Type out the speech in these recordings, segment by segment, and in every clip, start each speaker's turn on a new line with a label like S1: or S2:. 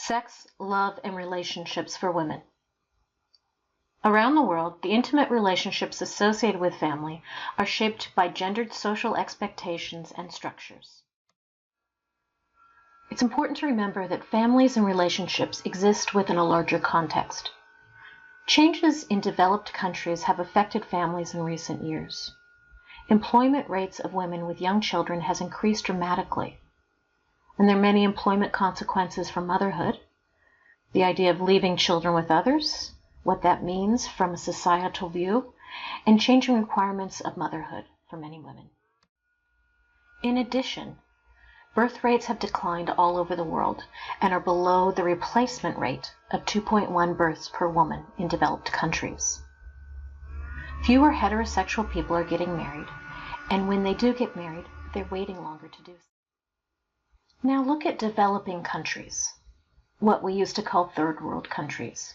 S1: Sex, love, and relationships for women. Around the world, the intimate relationships associated with family are shaped by gendered social expectations and structures. It's important to remember that families and relationships exist within a larger context. Changes in developed countries have affected families in recent years. Employment rates of women with young children has increased dramatically, and there are many employment consequences from motherhood. The idea of leaving children with others, what that means from a societal view, and changing requirements of motherhood for many women. In addition, birth rates have declined all over the world and are below the replacement rate of 2.1 births per woman in developed countries. Fewer heterosexual people are getting married, and when they do get married, they're waiting longer to do so. Now look at developing countries, what we used to call third world countries.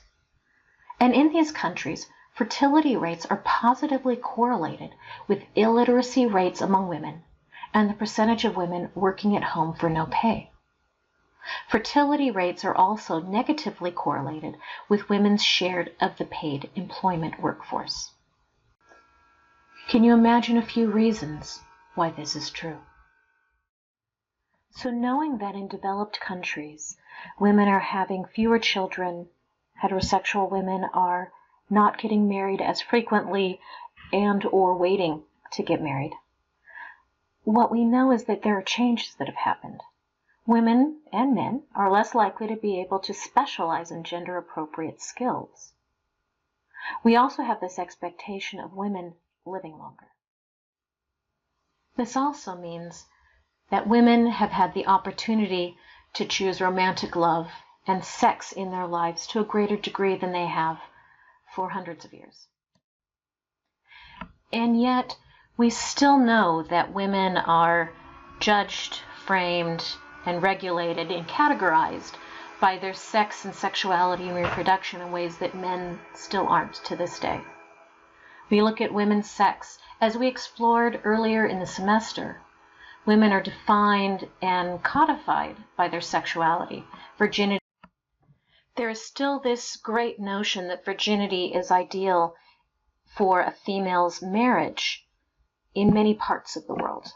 S1: And in these countries, fertility rates are positively correlated with illiteracy rates among women and the percentage of women working at home for no pay. Fertility rates are also negatively correlated with women's share of the paid employment workforce. Can you imagine a few reasons why this is true? So knowing that in developed countries, women are having fewer children, heterosexual women are not getting married as frequently and or waiting to get married, what we know is that there are changes that have happened. Women and men are less likely to be able to specialize in gender-appropriate skills. We also have this expectation of women living longer. This also means that women have had the opportunity to choose romantic love and sex in their lives to a greater degree than they have for hundreds of years. And yet, we still know that women are judged, framed, and regulated and categorized by their sex and sexuality and reproduction in ways that men still aren't to this day. We look at women's sex. As we explored earlier in the semester, women are defined and codified by their sexuality, virginity. There is still this great notion that virginity is ideal for a female's marriage in many parts of the world.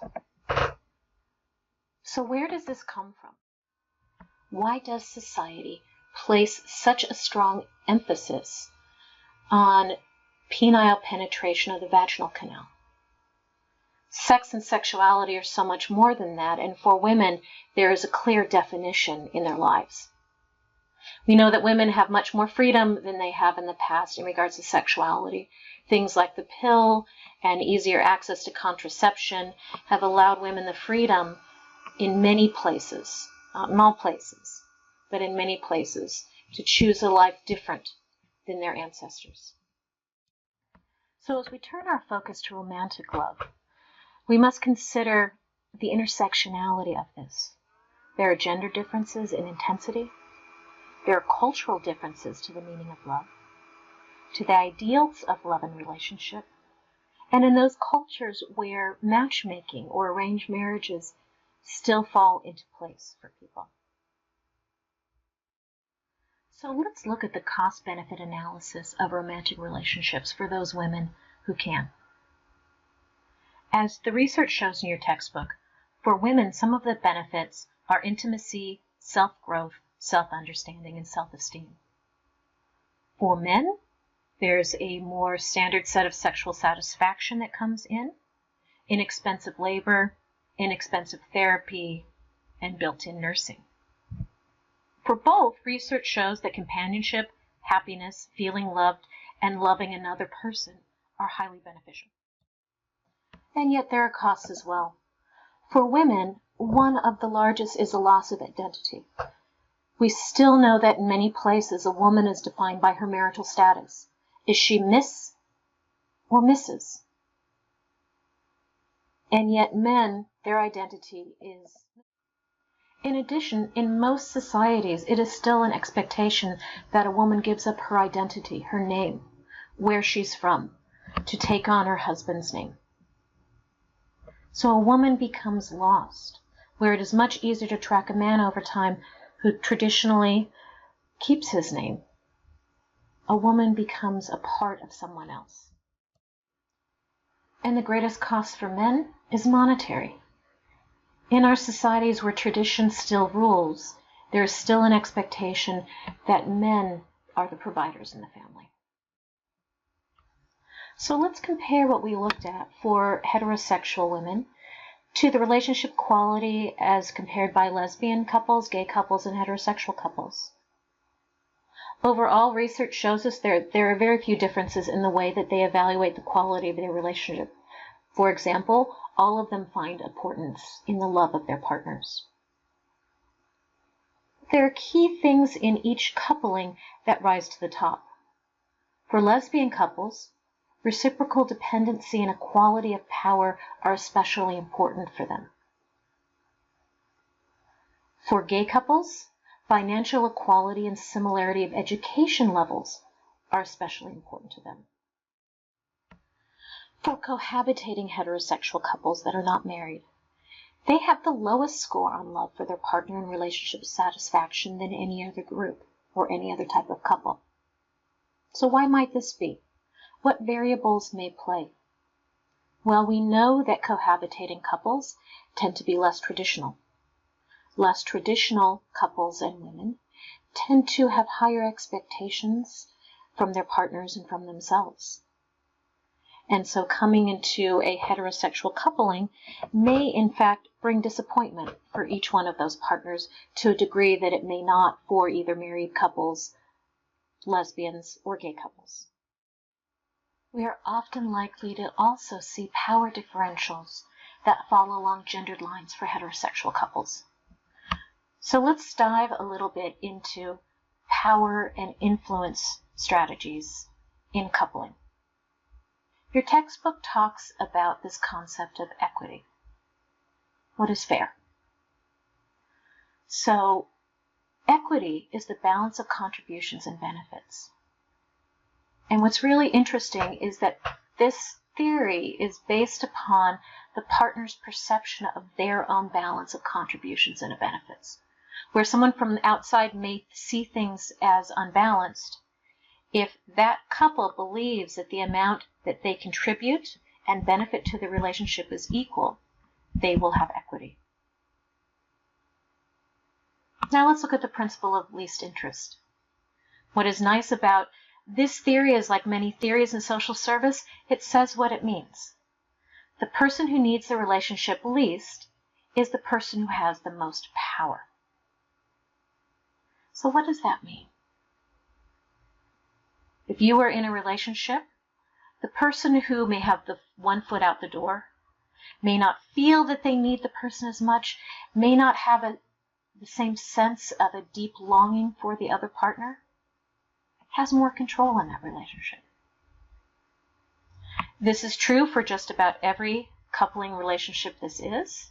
S1: So where does this come from? Why does society place such a strong emphasis on penile penetration of the vaginal canal? Sex and sexuality are so much more than that, and for women, there is a clear definition in their lives. We know that women have much more freedom than they have in the past in regards to sexuality. Things like the pill and easier access to contraception have allowed women the freedom in many places, not in all places, but in many places, to choose a life different than their ancestors. So as we turn our focus to romantic love, we must consider the intersectionality of this. There are gender differences in intensity. There are cultural differences to the meaning of love, to the ideals of love and relationship, and in those cultures where matchmaking or arranged marriages still fall into place for people. So let's look at the cost-benefit analysis of romantic relationships for those women who can. As the research shows in your textbook, for women, some of the benefits are intimacy, self-growth, self-understanding, and self-esteem. For men, there's a more standard set of sexual satisfaction that comes in, inexpensive labor, inexpensive therapy, and built-in nursing. For both, research shows that companionship, happiness, feeling loved, and loving another person are highly beneficial. And yet there are costs as well. For women, one of the largest is the loss of identity. We still know that in many places a woman is defined by her marital status. Is she Miss or Mrs.? And yet men, their identity is. In addition, in most societies, it is still an expectation that a woman gives up her identity, her name, where she's from, to take on her husband's name. So a woman becomes lost, where it is much easier to track a man over time who traditionally keeps his name, a woman becomes a part of someone else. And the greatest cost for men is monetary. In our societies where tradition still rules, there is still an expectation that men are the providers in the family. So let's compare what we looked at for heterosexual women to the relationship quality as compared by lesbian couples, gay couples, and heterosexual couples. Overall, research shows us there are very few differences in the way that they evaluate the quality of their relationship. For example, all of them find importance in the love of their partners. There are key things in each coupling that rise to the top. For lesbian couples, reciprocal dependency and equality of power are especially important for them. For gay couples, financial equality and similarity of education levels are especially important to them. For cohabitating heterosexual couples that are not married, they have the lowest score on love for their partner and relationship satisfaction than any other group or any other type of couple. So why might this be? What variables may play? Well, we know that cohabitating couples tend to be less traditional. Less traditional couples and women tend to have higher expectations from their partners and from themselves. And so coming into a heterosexual coupling may in fact bring disappointment for each one of those partners to a degree that it may not for either married couples, lesbians, or gay couples. We are often likely to also see power differentials that fall along gendered lines for heterosexual couples. So let's dive a little bit into power and influence strategies in coupling. Your textbook talks about this concept of equity. What is fair? So, equity is the balance of contributions and benefits. And what's really interesting is that this theory is based upon the partner's perception of their own balance of contributions and benefits. Where someone from the outside may see things as unbalanced, if that couple believes that the amount that they contribute and benefit to the relationship is equal, they will have equity. Now let's look at the principle of least interest. What is nice about this theory is, like many theories in social service, it says what it means. The person who needs the relationship least is the person who has the most power. So what does that mean? If you are in a relationship, the person who may have the one foot out the door may not feel that they need the person as much, may not have the same sense of a deep longing for the other partner, has more control in that relationship. This is true for just about every coupling relationship this is.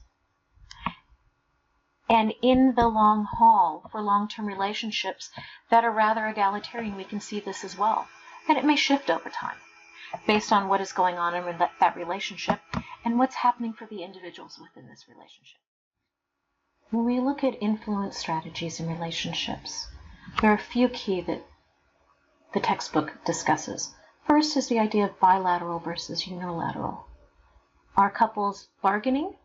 S1: And in the long haul, for long-term relationships that are rather egalitarian, we can see this as well. And it may shift over time based on what is going on in that relationship and what's happening for the individuals within this relationship. When we look at influence strategies in relationships, there are a few key that the textbook discusses. First is the idea of bilateral versus unilateral. Are couples bargaining?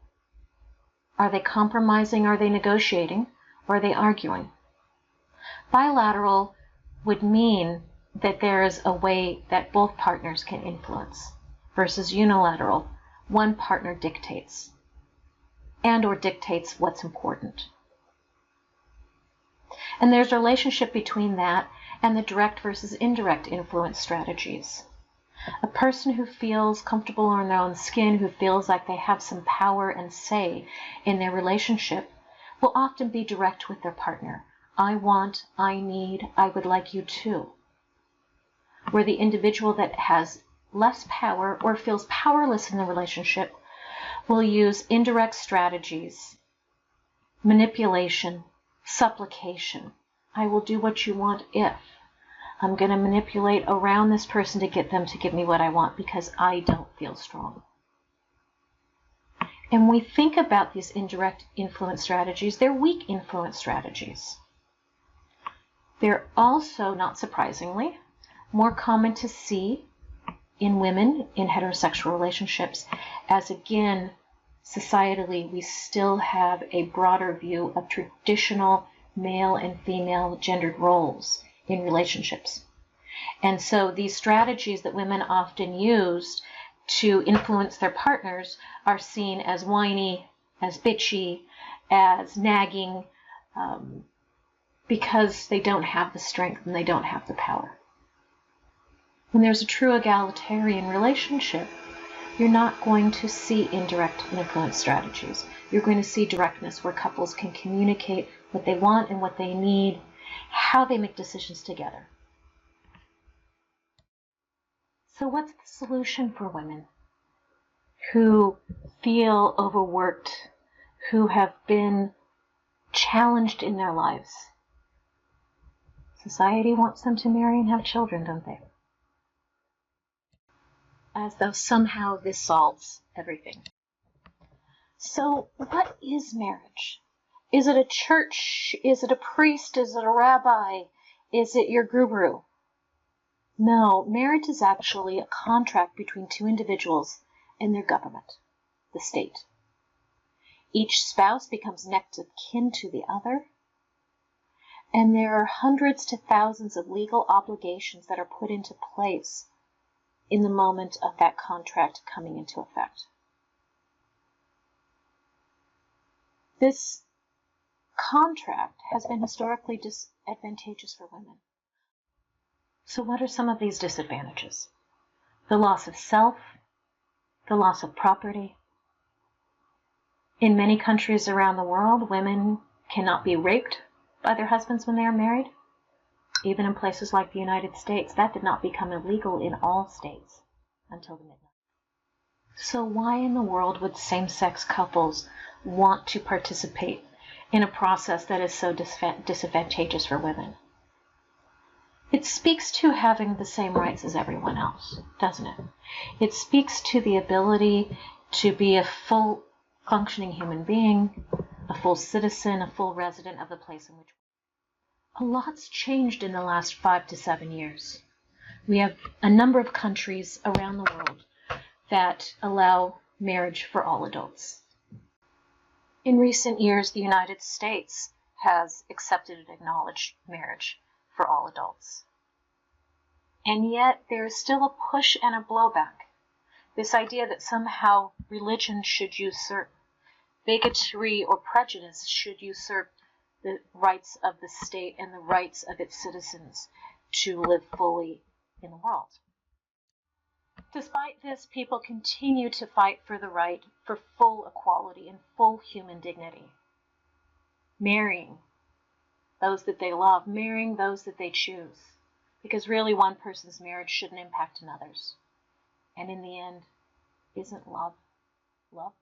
S1: Are they compromising? Are they negotiating? Or are they arguing? Bilateral would mean that there is a way that both partners can influence, versus unilateral, one partner dictates and or dictates what's important. And there's a relationship between that and the direct versus indirect influence strategies. A person who feels comfortable in their own skin, who feels like they have some power and say in their relationship, will often be direct with their partner. I want, I need, I would like you to. Where the individual that has less power or feels powerless in the relationship will use indirect strategies, manipulation, supplication. I will do what you want if. I'm going to manipulate around this person to get them to give me what I want because I don't feel strong. And we think about these indirect influence strategies, they're weak influence strategies. They're also, not surprisingly, more common to see in women in heterosexual relationships, as again, societally, we still have a broader view of traditional male and female gendered roles in relationships. And so these strategies that women often used to influence their partners are seen as whiny, as bitchy, as nagging, because they don't have the strength and they don't have the power. When there's a true egalitarian relationship, you're not going to see indirect influence strategies. You're going to see directness where couples can communicate what they want and what they need, how they make decisions together. So what's the solution for women who feel overworked, who have been challenged in their lives? Society wants them to marry and have children, don't they? As though somehow this solves everything. So what is marriage? Is it a church? Is it a priest? Is it a rabbi? Is it your guru? No, marriage is actually a contract between two individuals and their government, the state. Each spouse becomes next of kin to the other, and there are hundreds to thousands of legal obligations that are put into place in the moment of that contract coming into effect. This contract has been historically disadvantageous for women. So what are some of these disadvantages? The loss of self, the loss of property. In many countries around the world, women cannot be raped by their husbands when they are married. Even in places like the United States, that did not become illegal in all states until the mid-90s. So why in the world would same-sex couples want to participate in a process that is so disadvantageous for women? It speaks to having the same rights as everyone else, doesn't it? It speaks to the ability to be a full functioning human being, a full citizen, a full resident of the place in which a lot's changed in the last 5 to 7 years. We have a number of countries around the world that allow marriage for all adults. In recent years, the United States has accepted and acknowledged marriage for all adults. And yet there is still a push and a blowback. This idea that somehow religion should usurp, bigotry or prejudice should usurp the rights of the state and the rights of its citizens to live fully in the world. Despite this, people continue to fight for the right for full equality and full human dignity. Marrying those that they love, marrying those that they choose. Because really one person's marriage shouldn't impact another's. And in the end, isn't love love?